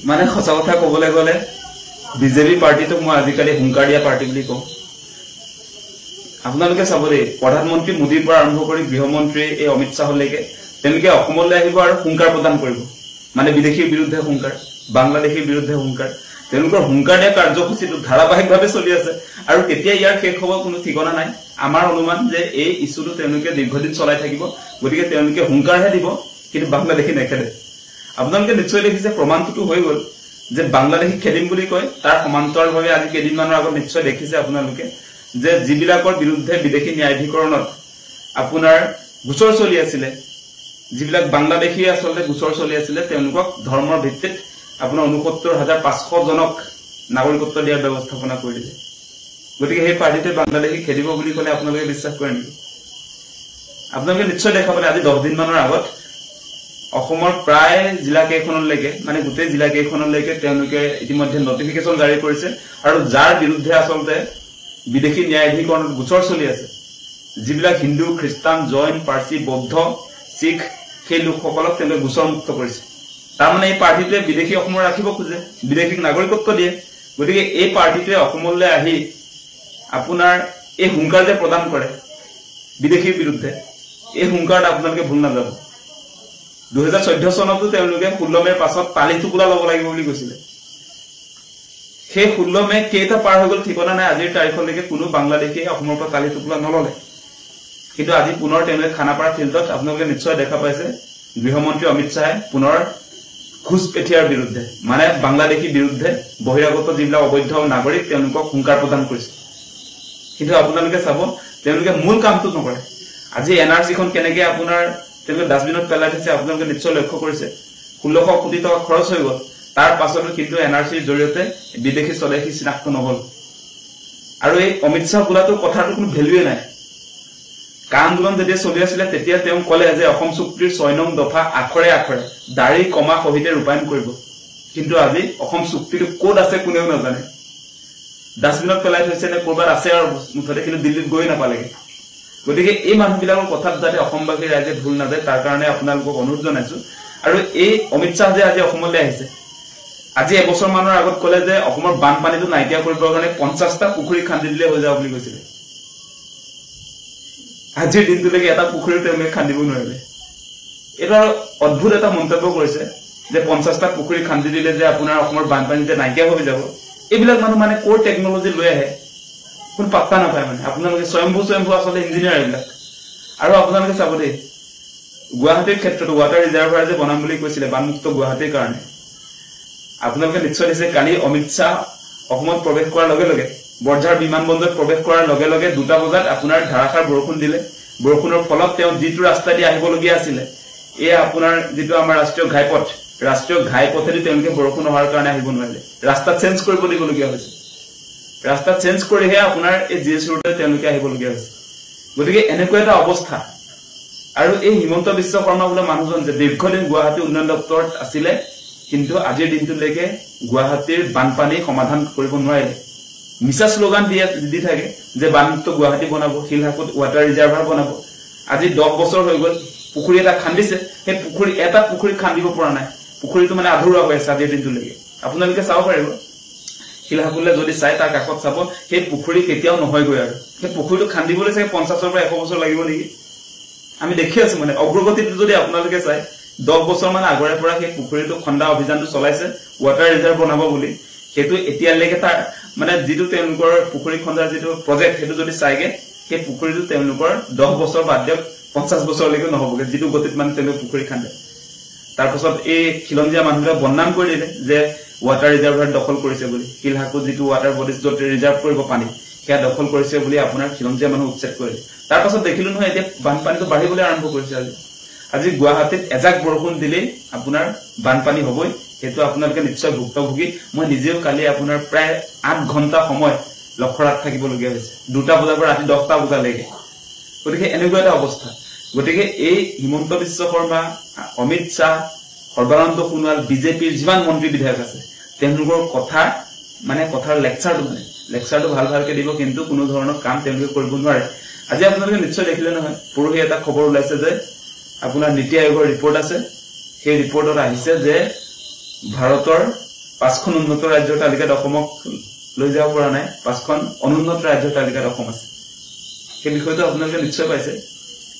মানে সঁচা কথা কবলৈ গলে বিজেপি পাৰ্টিটোক মই আজিকালি হুংকাৰ দিয়া পাৰ্টি বুলি কওঁ আপোনালোকে চাব দেই প্ৰধানমন্ত্ৰী মোদীৰ পৰা আৰম্ভ কৰি গৃহমন্ত্ৰী এই অমিত শাহলৈকে তেওঁলোকে অসমলৈ আহিব আৰু হুংকাৰ প্ৰদান কৰিব মানে বিদেশীৰ বিৰুদ্ধে হুংকাৰ বাংলাদেশীৰ বিৰুদ্ধে হুংকাৰ তেওঁলোকৰ হুংকাৰ দিয়া কাৰ্যসূচীটো ধাৰাবাহিকভাৱে চলি আছে আৰু কেতিয়া ইয়াৰ শেষ হ'ব কোনো ঠিকনা নাই আমাৰ অনুমান যে এই ইস্যুটো তেওঁলোকে দীৰ্ঘদিন চলাই থাকিব গতিকে তেওঁলোকে হুংকাৰহে দিব কিন্তু বাংলাদেশী নেখেলে আপোনালোকে নিশ্চয় দেখিছে প্ৰমাণটো হৈ গ'ল যে বাংলাদেশী খেলিম বুলি কয় তাৰ সমান্তৰালভাৱে আজি কেইদিনমানৰ আগত নিশ্চয় দেখিছে আপোনালোকে যে যিবিলাকৰ বিৰুদ্ধে বিদেশী ন্যায়াধিকৰণত আপোনাৰ গোচৰ চলি আছিল যিবিলাক বাংলাদেশী আসলে গোচৰ চলি আছিল তেওঁলোকক ধৰ্মৰ ভিত্তিত আপোনাৰ ৬৯,৫০০ জনক নাগৰিকত্ব দিয়াৰ ব্যৱস্থাপনা কৰি দিলে গতিকে সেই পাৰ্টিতে বাংলাদেশী খেলিব বুলি ক'লে আপোনালোকে বিশ্বাস কৰে নেকি আপোনালোকে নিশ্চয় দেখা পালে আজি 10 দিন মানৰ আগত অসমৰ প্ৰায় জিলা কেইখনলৈকে মানে গোটেই জিলা কেইখনলৈকে তেওঁলোকে ইতিমধ্যে নটিফিকেশন জাৰি কৰিছে আৰু যাৰ বিৰুদ্ধে আসলে বিদেশী ন্যায়াধিকৰণত গোচৰ চলি আছে যিবিলাক হিন্দু খ্ৰীষ্টান জৈন পাৰ্চী বৌদ্ধ শিখ সেই লোকসকলক তেওঁলোকে গোচৰ মুক্ত কৰিছে তাৰমানে এই পাৰ্টিটোৱে বিদেশী অসমৰ ৰাখিব খোজে বিদেশীক নাগৰিকত্ব দিয়ে গতিকে এই পাৰ্টিটোৱে অসমলৈ আহি আপোনাৰ এই হুংকাৰ যে প্ৰদান কৰে বিদেশীৰ বিৰুদ্ধে এই হুংকাৰত আপোনালোকে ভুল নাযাব 2014 চনতো তেওঁলোকে 16 মেৰ পাছত পালি টুকুৰা ল'ব লাগিব বুলি কৈছিলে সেই 16 মে কেইটা পাৰ হৈ গ'ল ঠিকনা নাই আজিৰ তাৰিখলৈকে কোনো বাংলাদেশী অসমৰ পৰা পালি টুকুৰা নললে কিন্তু আজি পুনৰ তেওঁলোকে খানাপাৰা ফিল্ডত আপোনালোকে নিশ্চয় দেখা পাইছে গৃহমন্ত্ৰী অমিত শাহে পুনৰ ঘুষপেঠিয়াৰ বিৰুদ্ধে মানে বাংলাদেশী বিৰুদ্ধে বহিৰাগত যিবিলাক অবৈধ নাগৰিক তেওঁলোকক হুংকাৰ প্ৰদান কৰিছে কিন্তু আপোনালোকে চাব তেওঁলোকে মূল কামটো নকৰে আজি এনআৰসিখন কেনেকৈ আপোনাৰ তেওঁলোকে ডাস্টবিনত পেলাই দিছে আপোনালোকে নিশ্চয় লক্ষ্য কৰিছে 1600 কোটি টকা খৰচ হৈ গ'ল তাৰ পাছতো কিন্তু এনআৰসিৰ জৰিয়তে বিদেশী স্বদেশী চিনাক্ত নহল আৰু এই অমিত শাহ বোলাটো কথাটো কোনো ভেলুৱে নাই আন্দোলন যেতিয়া চলি আছিল তেতিয়া তেওঁ কলে যে অসম চুক্তিৰ 6 নং দফা আখৰে আখৰে দাড়ি কমা সহিতে ৰূপায়ণ কৰিব কিন্তু আজি অসম চুক্তিটো কোড আছে কোনেও নাজানে ডাস্টবিনত পেলাই থৈছে নে কৰবাত আছে আৰু মুঠতে কিন্তু দিল্লীত গৈ নাপালেগে গতিকে এই মানুহবিলাকৰ কথাত যাতে অসমবাসী ৰাইজে ভুল নাযায় তাৰ কাৰণে আপোনালোকক অনুৰোধ জনাইছো আৰু এই অমিত শাহ যে আজি অসমলৈ আহিছে আজি এবছৰ মানৰ আগত কলে যে অসমৰ বানপানীটো নাইকিয়া কৰিবৰ কাৰণে 50টা পুখুৰী খান্দি দিলে হৈ যাব বুলি কৈছিলে আজিৰ দিনটোলৈকে এটা পুখুৰী তেওঁলোকে খান্দিব নোৱাৰিলে এটা অদ্ভুত এটা মন্তব্য কৰিছে যে 50টা পুখুৰী খান্দি দিলে যে আপোনাৰ অসমৰ বানপানী যে নাইকিয়া হৈ যাব এইবিলাক মানুহ মানে কোৰ টেকনলজি লৈ আহে কোন পাত্তা নাপায় মানে আপোনালোকে স্বয়ম্ভু আসলে ইঞ্জিনিয়াৰ এইবিলাক আৰু আপোনালোকে চাব দেই গুৱাহাটীৰ ক্ষেত্ৰত ৱাটাৰ ৰিজাৰ্ভাৰ যে বনাম বুলি কৈছিলে বানমুক্ত গুৱাহাটীৰ কাৰণে আপোনালোকে নিশ্চয় দিছে কালি অমিত শাহ অসমত প্ৰৱেশ কৰাৰ লগে লগে বৰঝাৰ বিমানবন্দৰত প্ৰৱেশ কৰাৰ লগে লগে 2টা বজাত আপোনাৰ ধাৰাসাৰ বৰষুণ দিলে বৰষুণৰ ফলত তেওঁ যিটো ৰাস্তা দি আহিবলগীয়া আছিল এই আপোনাৰ যিটো আমাৰ ৰাষ্ট্ৰীয় ঘাইপথেদি তেওঁলোকে বৰষুণ হোৱাৰ কাৰণে আহিব নোৱাৰিলে ৰাস্তা চেঞ্জ কৰিব দিবলগীয়া হৈছে ৰাস্তা চেঞ্জ কৰিহে আপোনাৰ এই জিএছ ৰোডে তেওঁলোকে আহিবলগীয়া হৈছে গতিকে এনেকুৱা এটা অৱস্থা আৰু এই হিমন্ত বিশ্ব শৰ্মা বোলা মানুহজন যে দীৰ্ঘদিন গুৱাহাটী উন্নয়ন দপ্তৰত আছিলে কিন্তু আজিৰ দিনটোলৈকে গুৱাহাটীৰ বানপানী সমাধান কৰিব নোৱাৰিলে মিছা স্লোগান দি থাকে যে বানমুক্ত গুৱাহাটী বনাব শিলহাকত ৱাটাৰ ৰিজাৰ্ভাৰ বনাব আজি 10 বছৰ হৈ গ'ল পুখুৰী এটা খান্দিছে সেই পুখুৰী খান্দিব পৰা নাই পুখুৰীটো মানে আধৰুৱা হৈ আছে আজিৰ দিনটোলৈকে আপোনালোকে চাব পাৰিব শিলহাকলৈ যদি চাই তাৰ কাষত চাব সেই পুখুৰী কেতিয়াও নহয়গৈ আৰু সেই পুখুৰীটো খান্দিবলৈ চাগে 50 পৰা 100 বছৰ লাগিব নেকি আমি দেখি আছো মানে অগ্ৰগতিটো যদি আপোনালোকে চাই 10 বছৰ মান আগৰে পৰা সেই পুখুৰীটো খন্দা অভিযানটো চলাইছে ৱাটাৰ ৰিজাৰ্ভ বনাব বুলি সেইটো এতিয়ালৈকে তাৰ মানে যিটো তেওঁলোকৰ পুখুৰী খন্দাৰ যিটো প্ৰজেক্ট সেইটো যদি চাইগে সেই পুখুৰীটো তেওঁলোকৰ 10 বছৰ বাদ দিয়ক 50 বছৰলৈকে নহবগে যিটো গতিত মানে তেওঁলোকে পুখুৰী খান্দে তাৰ পাছত এই খিলঞ্জীয়া মানুহবিলাক বদনাম কৰি দিলে যে ৱাটাৰ ৰিজাৰ্ভাৰ দখল কৰিছে বুলি শিলহাকত যিটো ৱাটাৰ বডিজ য'ত ৰিজাৰ্ভ কৰিব পানী সেয়া দখল কৰিছে বুলি আপোনাৰ খিলঞ্জীয়া মানুহ উচ্ছেদ কৰিলে তাৰ পাছত দেখিলো নহয় এতিয়া বানপানীটো বাঢ়িবলৈ আৰম্ভ কৰিছে আজি গুৱাহাটীত এজাক বৰষুণ দিলেই আপোনাৰ বানপানী হ'বই সেইটো আপোনালোকে নিশ্চয় ভুক্তভোগী মই নিজেও কালি আপোনাৰ প্ৰায় 8 ঘণ্টা সময় লখৰাত থাকিবলগীয়া হৈছে 2টা বজাৰ পৰা ৰাতি 10টা বজালৈকে গতিকে এনেকুৱা এটা অৱস্থা গতিকে এই হিমন্ত বিশ্ব শৰ্মা অমিত শাহ সৰ্বানন্দ সোণোৱাল বিজেপিৰ যিমান মন্ত্ৰী বিধায়ক আছে তেওঁলোকৰ কথাৰ লেকচাৰটো ভালকে দিব কিন্তু কোনো ধৰণৰ কাম তেওঁলোকে কৰিব নোৱাৰে আজি আপোনালোকে নিশ্চয় দেখিলে নহয় পৰহি এটা খবৰ ওলাইছে যে আপোনাৰ নীতি আয়োগৰ ৰিপৰ্ট আছে সেই ৰিপৰ্টত আহিছে যে ভাৰতৰ 5খন উন্নত ৰাজ্যৰ তালিকাত অসমক লৈ যাব পৰা নাই, 5খন অনুন্নত ৰাজ্যৰ তালিকাত অসম আছে। সেই বিষয়টো আপোনালোকে নিশ্চয় পাইছে।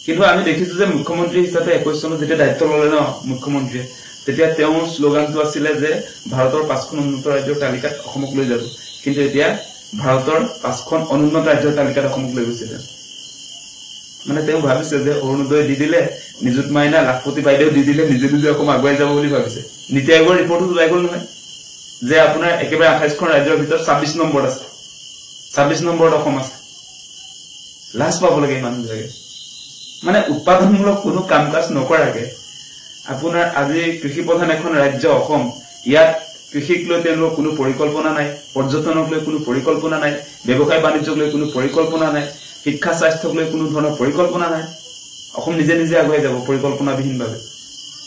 কিন্তু আমি দেখিছো যে মুখ্যমন্ত্ৰী হিচাপে 21 চনত যেতিয়া দায়িত্ব ললে ন মুখ্যমন্ত্ৰীয়ে, তেতিয়া তেওঁৰ শ্লোগানটো আছিলে যে ভাৰতৰ 5খন উন্নত ৰাজ্যৰ তালিকাত অসমক লৈ যাব। কিন্তু এতিয়া ভাৰতৰ 5খন অনুন্নত ৰাজ্যৰ তালিকাত অসমক লৈ গৈছে। মানে তেওঁ ভাবিছে যে অৰুণোদয় দি দিলে, নিযুত মাইনা, লাখপতি বাইদেউ দি দিলে নিজে নিজে অসম আগুৱাই যাব বুলি ভাবিছে। নীতি আয়োগৰ ৰিপৰ্টটো ওলাই গ'ল নহয় যে আপোনাৰ একেবাৰে 28খন ৰাজ্যৰ ভিতৰত 26 নম্বৰত আছে, 26 নম্বৰত অসম আছে। লাজ পাব লাগে মানুহবিলাকে। মানে উৎপাদনমূলক কোনো কাম কাজ নকৰাকে আপোনাৰ আজি কৃষি প্ৰধান এখন ৰাজ্য অসম, ইয়াত কৃষিক লৈ তেওঁলোকৰ কোনো পৰিকল্পনা নাই, পৰ্যটনক লৈ কোনো পৰিকল্পনা নাই, ব্যৱসায় বাণিজ্যক লৈ কোনো পৰিকল্পনা নাই, শিক্ষা স্বাস্থ্যক লৈ কোনো ধৰণৰ পৰিকল্পনা নাই। অসম নিজে নিজে আগুৱাই যাব পৰিকল্পনাবিহীনভাৱে।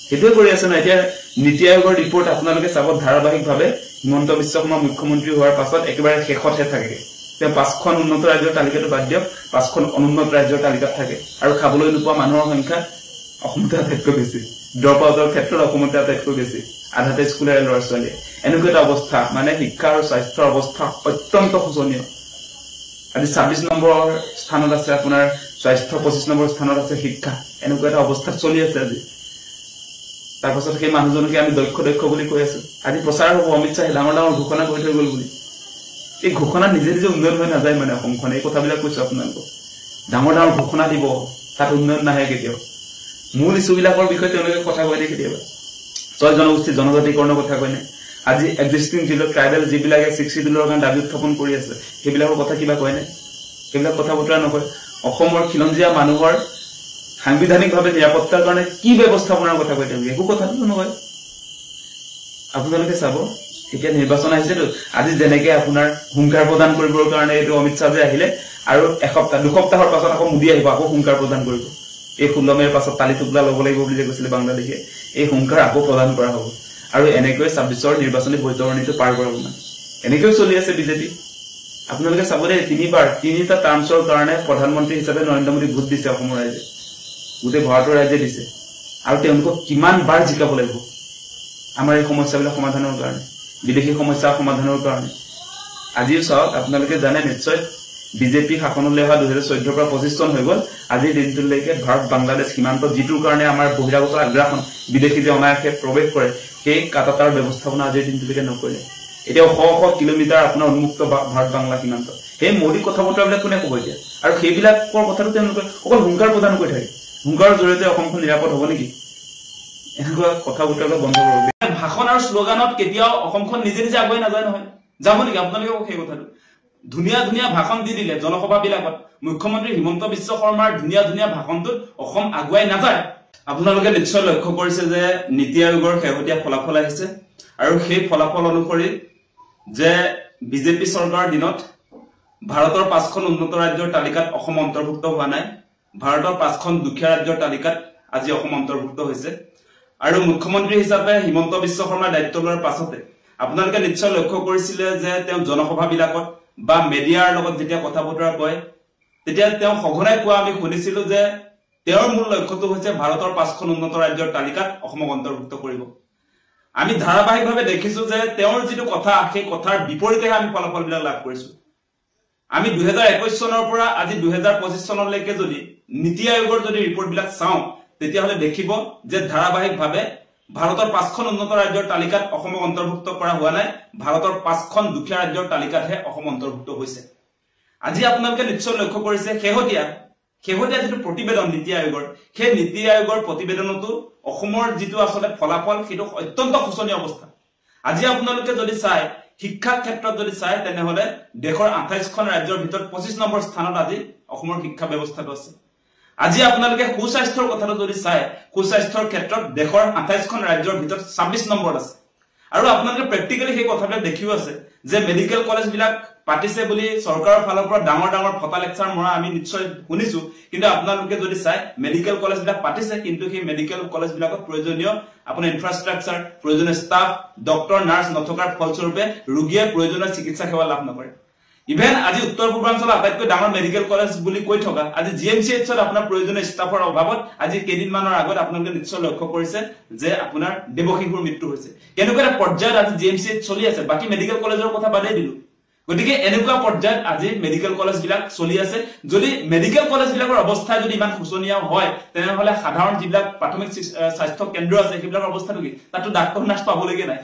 সেইটোৱে কৰি আছে ন। এতিয়া নীতি আয়োগৰ ৰিপৰ্ট আপোনালোকে চাব, ধাৰাবাহিকভাৱে হিমন্ত বিশ্ব শৰ্মা মুখ্যমন্ত্ৰী হোৱাৰ পাছত একেবাৰে শেষতহে থাকে। তেওঁ 5খন উন্নত ৰাজ্যৰ তালিকাটো বাদ দিয়ক, 5খন অনুন্নত ৰাজ্যৰ তালিকাত থাকে। আৰু খাবলৈ নোপোৱা মানুহৰ সংখ্যা অসমতে আটাইতকৈ বেছি। ড্ৰপ আউটৰ ক্ষেত্ৰত অসমতে আটাইতকৈ বেছি, আধাতে স্কুলীয়া ল'ৰা ছোৱালীয়ে। এনেকুৱা এটা অৱস্থা, মানে শিক্ষা আৰু স্বাস্থ্যৰ অৱস্থা অত্যন্ত শোচনীয়। আজি 26 নম্বৰ স্থানত আছে আপোনাৰ স্বাস্থ্য, 25 নম্বৰ স্থানত আছে শিক্ষা। এনেকুৱা এটা অৱস্থা চলি আছে আজি। তাৰপাছত সেই মানুহজনকে আমি দক্ষ বুলি কৈ আছো। আজি প্ৰচাৰ হ'ব অমিত শ্বাহে ডাঙৰ ডাঙৰ ঘোষণা কৰি থৈ গ'ল বুলি। এই ঘোষণা নিজে নিজে উন্নয়ন হৈ নাযায় মানে অসমখন। এই কথাবিলাক কৈছো আপোনালোকক। ডাঙৰ ডাঙৰ ঘোষণা দিব, তাত উন্নয়ন নাহে কেতিয়াও। মূল ইছ্যুবিলাকৰ বিষয়ে তেওঁলোকে কথা কৈ দিয়ে কেতিয়াবা। 6 জনগোষ্ঠী জনজাতিকৰণৰ কথা কয় নাই। আজি এক্সিষ্টিং ট্ৰাইবেল যিবিলাকে 6 শিডিউলৰ কাৰণে দাবী উত্থাপন কৰি আছে, সেইবিলাকৰ কথা কিবা কয় নাই? সেইবিলাক কথা বতৰা নকয়। অসমৰ খিলঞ্জীয়া মানুহৰ সাংবিধানিকভাৱে নিৰাপত্তাৰ কাৰণে কি ব্যৱস্থাপনাৰ কথা কয় তেওঁলোকে? একো কথাটো নকয়। আপোনালোকে চাব, এতিয়া নিৰ্বাচন আহিছেতো। আজি যেনেকে আপোনাৰ হুংকাৰ প্ৰদান কৰিবৰ কাৰণে এইটো অমিত শ্বাহ যে আহিলে, আৰু 2 সপ্তাহৰ পাছত আকৌ মোদী আহিব, আকৌ হুংকাৰ প্ৰদান কৰিব। এই 16 মে'ৰ পাছত তালি টুকলা ল'ব লাগিব বুলি যে কৈছিলে বাংলাদেশে, এই হুংকাৰ আকৌ প্ৰদান কৰা হ'ব। আৰু এনেকৈ 26ৰ নিৰ্বাচনী বৈতৰণিটো পাৰ কৰাব না। এনেকৈ চলি আছে বিজেপি। আপোনালোকে চাব দেই, 3টা টাৰ্মছৰ কাৰণে প্ৰধানমন্ত্ৰী হিচাপে নৰেন্দ্ৰ মোদীক ভোট দিছে অসমৰ ৰাইজে, গোটেই ভাৰতৰ ৰাইজে দিছে। আৰু তেওঁলোকক কিমান বাৰ জিকাব লাগিব আমাৰ এই সমস্যাবিলাক সমাধানৰ কাৰণে, বিদেশী সমস্যা সমাধানৰ কাৰণে। আজিও চাওক, আপোনালোকে জানে নিশ্চয়, বিজেপি শাসনলৈ অহা 2014 পৰা 25 চন হৈ গ'ল। আজিৰ দিনটোলৈকে ভাৰত বাংলাদেশ সীমান্ত, যিটোৰ কাৰণে আমাৰ বহিৰাগত আগ্ৰাসন, বিদেশী যে অনায়াসে প্ৰৱেশ কৰে, সেই কাটাতাৰ ব্যৱস্থাপনা আজিৰ দিনটোলৈকে নকৰিলে। এতিয়াও শ কিলোমিটাৰ আপোনাৰ উন্মুক্ত ভাৰত বাংলা সীমান্ত। সেই মৌলিক কথা বতৰাবিলাক কোনে ক'ব এতিয়া? আৰু সেইবিলাকৰ কথাটো তেওঁলোকে অকল হুংকাৰ প্ৰদান কৰি থাকে। হুংকাৰৰ জৰিয়তে অসমখন নিৰাপদ হ'ব নেকি? এনেকুৱা কথা বতৰাবিলাক বন্ধ কৰিব। ভাষণ আৰু শ্লোগানত কেতিয়াও অসমখন নিজে নিজে আগুৱাই নাযায় নহয়। যাব নেকি আপোনালোকে কওক সেই কথাটো? ধুনীয়া ধুনীয়া ভাষণ দি দিলে জনসভা বিলাকত, মুখ্যমন্ত্ৰী হিমন্ত বিশ্ব শৰ্মাৰ ধুনীয়া ধুনীয়া ভাষণটোত অসম আগুৱাই নাযায়। আপোনালোকে নিশ্চয় লক্ষ্য কৰিছে যে নীতি আয়োগৰ শেহতীয়া ফলাফল আহিছে, আৰু সেই ফলাফল অনুসৰি যে বিজেপি চৰকাৰৰ দিনত ভাৰতৰ 5খন উন্নত ৰাজ্যৰ তালিকাত অসম অন্তৰ্ভুক্ত হোৱা নাই, ভাৰতৰ 5খন দুখীয়া ৰাজ্যৰ তালিকাত আজি অসম অন্তৰ্ভুক্ত হৈছে। আৰু মুখ্যমন্ত্ৰী হিচাপে হিমন্ত বিশ্ব শৰ্মাৰ দায়িত্ব লোৱাৰ পাছতে আপোনালোকে নিশ্চয় লক্ষ্য কৰিছিলে যে তেওঁ জনসভাবিলাকত বা মিডিয়াৰ লগত যেতিয়া কথা বতৰা কয়, তেতিয়া তেওঁ সঘনাই কোৱা আমি শুনিছিলো যে তেওঁৰ মূল লক্ষ্যটো হৈছে ভাৰতৰ 5খন উন্নত ৰাজ্যৰ তালিকাত অসমক অন্তৰ্ভুক্ত কৰিব। আমি ধাৰাবাহিকভাৱে দেখিছো যে তেওঁৰ যিটো কথা, সেই কথাৰ বিপৰীতেহে আমি ফলাফলবিলাক লাভ কৰিছো। আমি 2021 চনৰ পৰা আজি 2025 চনলৈকে যদি নীতি আয়োগৰ যদি ৰিপৰ্টবিলাক চাওঁ, তেতিয়াহ'লে দেখিব যে ধাৰাবাহিকভাৱে ভাৰতৰ 5খন উন্নত ৰাজ্যৰ তালিকাত অসমক অন্তৰ্ভুক্ত কৰা হোৱা নাই, ভাৰতৰ 5খন দুখীয়া ৰাজ্যৰ তালিকাতহে অসম অন্তৰ্ভুক্ত হৈছে। আজি আপোনালোকে নিশ্চয় লক্ষ্য কৰিছে শেহতীয়া যিটো প্ৰতিবেদন নীতি আয়োগৰ, সেই নীতি আয়োগৰ প্ৰতিবেদনতো অসমৰ যিটো আচলতে ফলাফল, সেইটো অত্যন্ত শোচনীয় অৱস্থা। আজি আপোনালোকে যদি চাই, শিক্ষা ক্ষেত্ৰত যদি চাই, তেনেহ'লে দেশৰ 28খন ৰাজ্যৰ ভিতৰত 25 নম্বৰ স্থানত আজি অসমৰ শিক্ষা ব্যৱস্থাটো আছে। আজি আপোনালোকে সুস্বাস্থ্যৰ কথাটো যদি চাই, সুস্বাস্থ্যৰ ক্ষেত্ৰত দেশৰ 28খন ৰাজ্যৰ ভিতৰত 26 নম্বৰত আছে। আৰু আপোনালোকে প্ৰেক্টিকেলি সেই কথাবিলাক দেখিও আছে যে মেডিকেল কলেজবিলাক পাতিছে বুলি চৰকাৰৰ ফালৰ পৰা ডাঙৰ ডাঙৰ ফটা লেকচাৰ মৰা আমি নিশ্চয় শুনিছো, কিন্তু আপোনালোকে যদি চাই মেডিকেল কলেজবিলাক পাতিছে, কিন্তু সেই মেডিকেল কলেজবিলাকত প্ৰয়োজনীয় আপোনাৰ ইনফ্ৰাষ্ট্ৰাকচাৰ, প্ৰয়োজনীয় ষ্টাফ, ডক্টৰ, নাৰ্ছ নথকাৰ ফলস্বৰূপে ৰোগীয়ে প্ৰয়োজনীয় চিকিৎসা সেৱা লাভ নকৰে। ইভেন আজি উত্তৰ পূৰ্বাঞ্চলৰ আটাইতকৈ ডাঙৰ মেডিকেল কলেজ বুলি কৈ থকা আজি জিএমচিএইচত আপোনাৰ প্ৰয়োজনীয় ষ্টাফৰ অভাৱত আজি কেইদিনমানৰ আগত আপোনালোকে নিশ্চয় লক্ষ্য কৰিছে যে আপোনাৰ দেৱশিশুৰ মৃত্যু হৈছে কেনেকুৱা এটা পৰ্যায়ত আজি জিএমচিএইচ চলি আছে বাকি মেডিকেল কলেজৰ কথা বাদেই দিলো গতিকে এনেকুৱা পৰ্যায়ত আজি মেডিকেল কলেজ বিলাক চলি আছে যদি মেডিকেল কলেজ বিলাকৰ অৱস্থা যদি ইমান শোচনীয় হয় তেনেহলে সাধাৰণ যিবিলাক প্ৰাথমিক স্বাস্থ্য কেন্দ্ৰ আছে সেইবিলাকৰ অৱস্থাটো কি তাতো ডাক্তৰ নাৰ্ছ পাবলৈকে নাই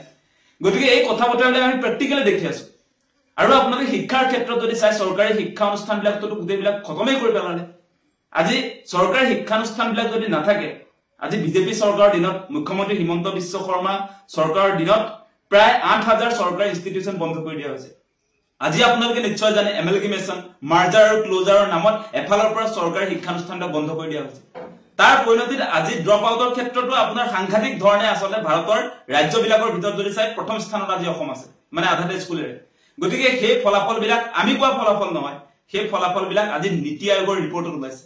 গতিকে এই কথা বতৰাবিলাক আমি প্ৰেক্টিকেলি দেখি আছো আৰু আপোনালোকে শিক্ষাৰ ক্ষেত্ৰত যদি চাই চৰকাৰী শিক্ষা অনুষ্ঠানবিলাকতো গোটেইবিলাক খতমেই কৰি পেলালে আজি চৰকাৰী শিক্ষানুষ্ঠানবিলাক যদি নাথাকে আজি বিজেপি চৰকাৰৰ দিনত মুখ্যমন্ত্ৰী হিমন্ত বিশ্ব শৰ্মা চৰকাৰৰ দিনত প্ৰায় ৮,০০০ চৰকাৰী ইনষ্টিটিউচন বন্ধ কৰি দিয়া হৈছে আজি আপোনালোকে নিশ্চয় জানে এমেলগেমেশন মাৰ্জাৰ আৰু ক্লোজাৰৰ নামত এফালৰ পৰা চৰকাৰী শিক্ষানুষ্ঠানবিলাক বন্ধ কৰি দিয়া হৈছে তাৰ পৰিণতিত আজি ড্ৰপ আউটৰ ক্ষেত্ৰতো আপোনাৰ সাংঘাতিক ধৰণে আসলে ভাৰতৰ ৰাজ্যবিলাকৰ ভিতৰত যদি চাই প্ৰথম স্থানত আজি অসম আছে মানে আধাতে স্কুলেৰে গতিকে সেই ফলাফলবিলাক আমি কোৱা ফলাফল নহয় সেই ফলাফলবিলাক আজি নীতি আয়োগৰ ৰিপৰ্টত ওলাইছে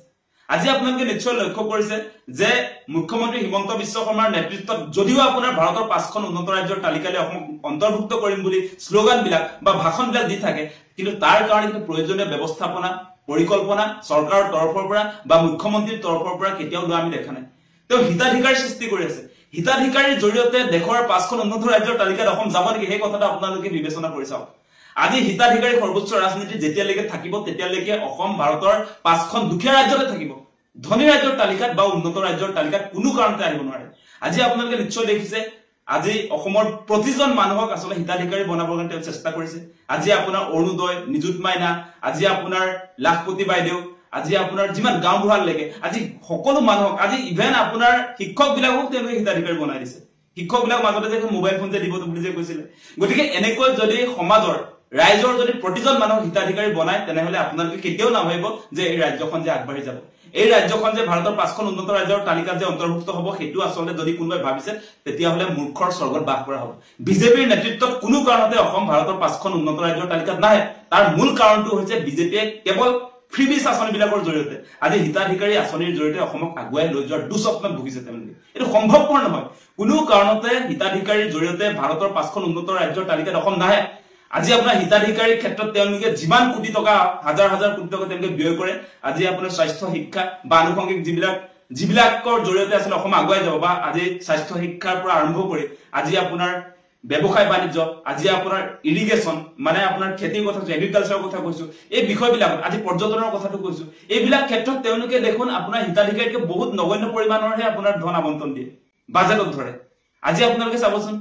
আজি আপোনালোকে নিশ্চয় লক্ষ্য কৰিছে যে মুখ্যমন্ত্ৰী হিমন্ত বিশ্ব শৰ্মাৰ নেতৃত্বত যদিও আপোনাৰ ভাৰতৰ ৫খন উন্নত ৰাজ্যৰ তালিকালৈ অসম অন্তৰ্ভুক্ত কৰিম বুলি স্লোগানবিলাক বা ভাষণবিলাক দি থাকে কিন্তু তাৰ কাৰণে কিন্তু প্ৰয়োজনীয় ব্যৱস্থাপনা পৰিকল্পনা চৰকাৰৰ তৰফৰ পৰা বা মুখ্যমন্ত্ৰীৰ তৰফৰ পৰা কেতিয়াও লোৱা আমি দেখা নাই তেওঁ হিতাধিকাৰ সৃষ্টি কৰি আছে হিতাধিকাৰীৰ জৰিয়তে দেশৰ ৫খন উন্নত ৰাজ্যৰ তালিকাত অসম যাব নেকি সেই কথাটো আপোনালোকে বিবেচনা কৰি চাওক আজি হিতাধিকাৰী সৰ্বোচ্চ ৰাজনীতি যেতিয়ালৈকে থাকিব তেতিয়ালৈকে অসম ভাৰতৰ ৫খন দুখীয়া ৰাজ্যতে থাকিব ধনী ৰাজ্যৰ তালিকাত বা উন্নত ৰাজ্যৰ তালিকাত কোনো কাৰণতে আহিব নোৱাৰে আজি আপোনালোকে নিশ্চয় দেখিছে আজি অসমৰ প্ৰতিজন মানুহক আসলে হিতাধিকাৰী বনাবৰ কাৰণে তেওঁ চেষ্টা কৰিছে আজি আপোনাৰ অৰুণোদয় নিযুত মাইনা আজি আপোনাৰ লাখপতি বাইদেউ আজি আপোনাৰ যিমান গাঁও বুঢ়ালৈকে আজি সকলো মানুহক আজি ইভেন আপোনাৰ শিক্ষকবিলাকক তেওঁলোকে হিতাধিকাৰী বনাই দিছে শিক্ষকবিলাক মাজতে যে মোবাইল ফোন যে দিব বুলি যে কৈছিলে গতিকে এনেকৈ যদি সমাজৰ ৰাইজৰ যদি প্ৰতিজন মানুহক হিতাধিকাৰী বনায় তেনেহলে আপোনালোকে কেতিয়াও নাভাবিব যে এই ৰাজ্যখন যে আগবাঢ়ি যাব এই ৰাজ্যখন যে ভাৰতৰ ৫খন উন্নত ৰাজ্যৰ তালিকাত যে অন্তৰ্ভুক্ত হ'ব সেইটো আসলে যদি কোনোবাই ভাবিছে তেতিয়াহলে মূৰ্খৰ স্বৰ্গত বাস কৰা হ'ব বিজেপিৰ নেতৃত্বত কোনো কাৰণতে অসম ভাৰতৰ ৫খন উন্নত ৰাজ্যৰ তালিকাত নাহে তাৰ মূল কাৰণটো হৈছে বিজেপিয়ে কেৱল ফ্ৰীবিজ আঁচনিবিলাকৰ জৰিয়তে আজি হিতাধিকাৰী আঁচনিৰ জৰিয়তে অসমক আগুৱাই লৈ যোৱাৰ দুঃস্বপ্নত ভুগিছে তেওঁলোকে এইটো সম্ভৱপৰ নহয় কোনো কাৰণতে হিতাধিকাৰীৰ জৰিয়তে ভাৰতৰ ৫খন উন্নত ৰাজ্যৰ তালিকাত অসম নাহে আজি আপোনাৰ হিতাধিকাৰীৰ ক্ষেত্ৰত তেওঁলোকে যিমান কোটি টকা হাজাৰ হাজাৰ কোটি টকা তেওঁলোকে ব্যয় কৰে আজি আপোনাৰ স্বাস্থ্য শিক্ষা বা আনুষংগিক যিবিলাকৰ জৰিয়তে আসলে অসম আগুৱাই যাব বা আজি স্বাস্থ্য শিক্ষাৰ পৰা আৰম্ভ কৰি আজি আপোনাৰ ব্যৱসায় বাণিজ্য আজি আপোনাৰ ইৰিগেশ্যন মানে আপোনাৰ খেতিৰ কথা কৈছো এগ্ৰিকালচাৰৰ কথা কৈছো এই বিষয়বিলাক আজি পৰ্যটনৰ কথাটো কৈছো এইবিলাক ক্ষেত্ৰত তেওঁলোকে দেখোন আপোনাৰ হিতাধিকাৰীকে বহুত নগণ্য পৰিমাণৰহে আপোনাৰ ধন আবণ্টন দিয়ে বাজেটত ধৰে আজি আপোনালোকে চাবচোন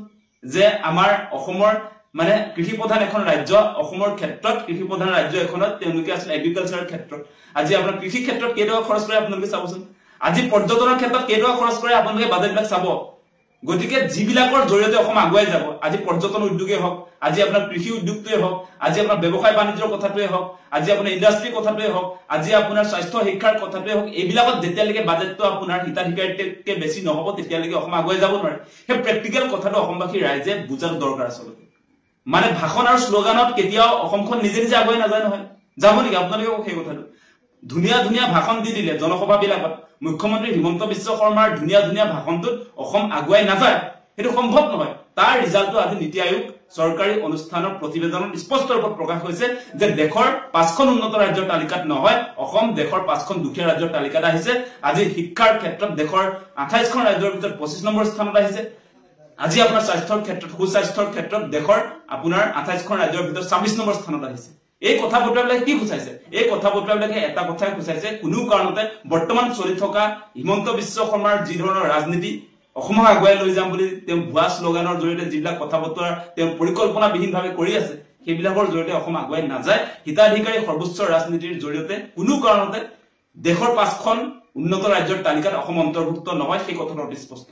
যে আমাৰ অসমৰ মানে কৃষি প্ৰধান এখন ৰাজ্য অসমৰ ক্ষেত্ৰত কৃষি প্ৰধান ৰাজ্য এখনত তেওঁলোকে আসলে এগ্ৰিকালচাৰৰ ক্ষেত্ৰত আজি আপোনাৰ কৃষি ক্ষেত্ৰত কেইটকা খৰচ কৰে আপোনালোকে চাবচোন আজি পৰ্যটনৰ ক্ষেত্ৰত কেইটকা খৰচ কৰে আপোনালোকে বাজেটবিলাক চাব গতিকে যিবিলাকৰ জৰিয়তে অসম আগুৱাই যাব আজি পৰ্যটন উদ্যোগেই হওক আজি আপোনাৰ কৃষি উদ্যোগটোৱে হওক আজি আপোনাৰ ব্যৱসায় বাণিজ্যৰ কথাটোৱে হওক আজি আপোনাৰ ইণ্ডাষ্ট্ৰি কথাটোৱে হওক আজি আপোনাৰ স্বাস্থ্য শিক্ষাৰ কথাটোৱে হওক এইবিলাকত যেতিয়ালৈকে বাজেটটো আপোনাৰ হিতাধিকাৰীতকৈ বেছি নহব তেতিয়ালৈকে অসম আগুৱাই যাব নোৱাৰে সেই প্ৰেক্টিকেল কথাটো অসমবাসী ৰাইজে বুজাটো দৰকাৰ আচলতে মানে ভাষণ আৰু শ্লোগানত কেতিয়াও অসমখন নিজে নিজে আগুৱাই নাযায় নহয় যাব নেকি আপোনালোকে কওক সেই কথাটো ধুনীয়া ধুনীয়া ভাষণ দি দিলে জনসভাবিলাকত মুখ্যমন্ত্ৰী হিমন্ত বিশ্ব শৰ্মাৰ ধুনীয়া ধুনীয়া ভাষণটোত অসম আগুৱাই নাযায় সেইটো সম্ভৱ নহয় তাৰ ৰিজাল্টটো আজি নীতি আয়োগ চৰকাৰী অনুষ্ঠানৰ প্ৰতিবেদনত স্পষ্ট ৰূপত প্ৰকাশ হৈছে যে দেশৰ ৫খন উন্নত ৰাজ্যৰ তালিকাত নহয় অসম দেশৰ ৫খন দুখীয়া ৰাজ্যৰ তালিকাত আহিছে আজি শিক্ষাৰ ক্ষেত্ৰত দেশৰ ২৮খন ৰাজ্যৰ ভিতৰত ২৫ নম্বৰ স্থানত আহিছে আজি আপোনাৰ স্বাস্থ্যৰ ক্ষেত্ৰত সুস্বাস্থ্যৰ ক্ষেত্ৰত দেশৰ আপোনাৰ ২৮খন ৰাজ্যৰ ভিতৰত ২৬ নম্বৰ স্থানত আহিছে এই কথা বতৰাবিলাক কি বুজাইছে এই কথা বতৰাবিলাকে এটা কথাই বুজাইছে কোনো কাৰণতে বৰ্তমান চলি থকা হিমন্ত বিশ্ব শৰ্মাৰ যি ধৰণৰ ৰাজনীতি অসমক আগুৱাই লৈ যাম বুলি তেওঁ ভুৱা শ্লোগানৰ জৰিয়তে যিবিলাক কথা বতৰা তেওঁ পৰিকল্পনাবিহীনভাৱে কৰি আছে সেইবিলাকৰ জৰিয়তে অসম আগুৱাই নাযায় হিতাধিকাৰী সৰ্বোচ্চ ৰাজনীতিৰ জৰিয়তে কোনো কাৰণতে দেশৰ ৫খন উন্নত ৰাজ্যৰ তালিকাত অসম অন্তৰ্ভুক্ত নহয় সেই কথাটো অতি স্পষ্ট